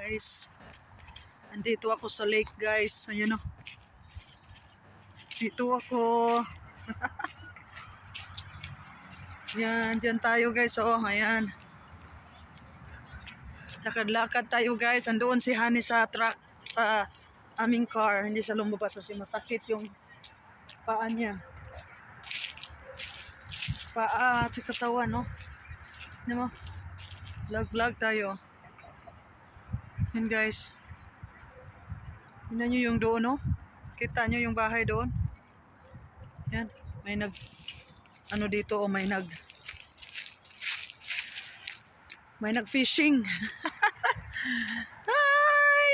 guys. Andito ako sa lake guys. Ayan o. Dito ako. Yan, dyan tayo guys. Oh, ayan. Lakad-lakad tayo guys. Andoon si Honey sa truck, sa aming car. Hindi siya lumabas kasi masakit yung paa niya. Paa at katawan, no? Hindi mo? Lag-lag tayo. Yan guys. Tingnan nyo yung doon, no? Kita nyo yung bahay doon? Yan. May ano dito, oh, may nag-fishing. Hi!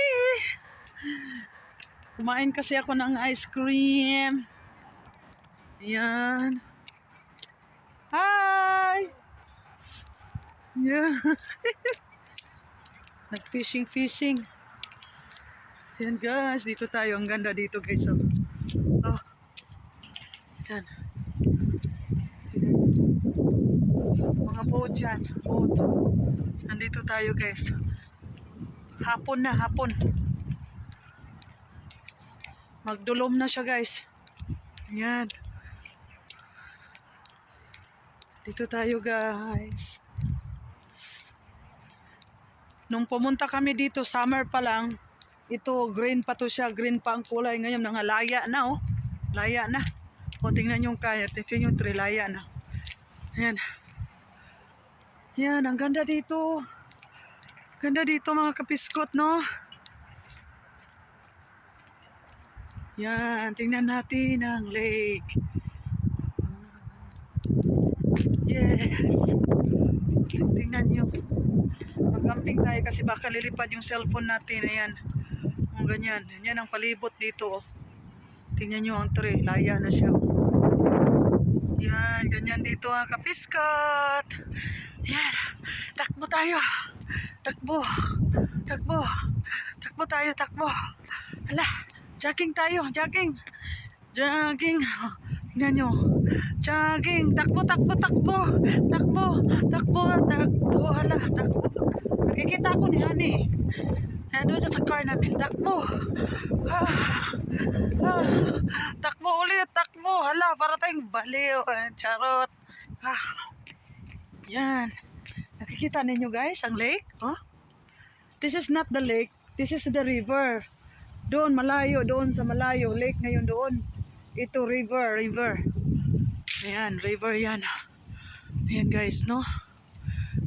Kumain kasi ako ng ice cream. Yan. Hi! Yeah. Nag-fishing. Yan guys, dito tayo. Ang ganda dito guys. Oh. Oh. Yan. Mga boat yan. Boat. Nandito tayo guys. Hapon na, hapon. Magdulom na siya guys. Yan. Dito tayo guys. Nung pumunta kami dito, summer pa lang. Ito, green pa to siya. Green pa ang kulay. Ngayon, nangalaya na, oh. Laya na. O, tingnan yung kaya. Tingnan yung tree. Laya na. Ayan. Yan, ang ganda dito. Ganda dito, mga kapiskot, no? Yan, tingnan natin ang lake. Yes. Tingnan nyo. Mag-camping tayo kasi baka lilipad yung cellphone natin. Ayan. Ang ganyan. Yan ang palibot dito. Oh. Tingnan nyo ang tree. Laya na siya. Yan. Ganyan dito ang kapiskot. Yan. Takbo tayo. Takbo. Takbo. Takbo tayo. Takbo. Hala. Jogging tayo. Jogging. Jogging. Tingnan nyo. Jogging. Takbo. Takbo. Takbo. Takbo. Takbo. Takbo. Hala. Takbo. Nakikita ko ni Honey. Nandun siya sa car namin. Takbo. Takbo ulit. Takbo. Hala, para tayong baliw. Charot. Yan. Nakikita ninyo guys ang lake? Huh? This is not the lake. This is the river. Doon malayo. Doon sa malayo. Lake ngayon doon. Ito river. Ayan. River yan. Ayan guys, no?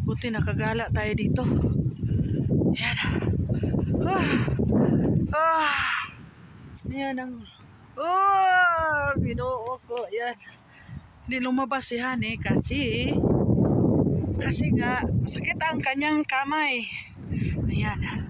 Buti nakagala tayo dito. Ayan. Yan ang Ginoo ko. Yan. Hindi lumabas si Honey kasi nga masakit ang kanyang kamay. Ayan.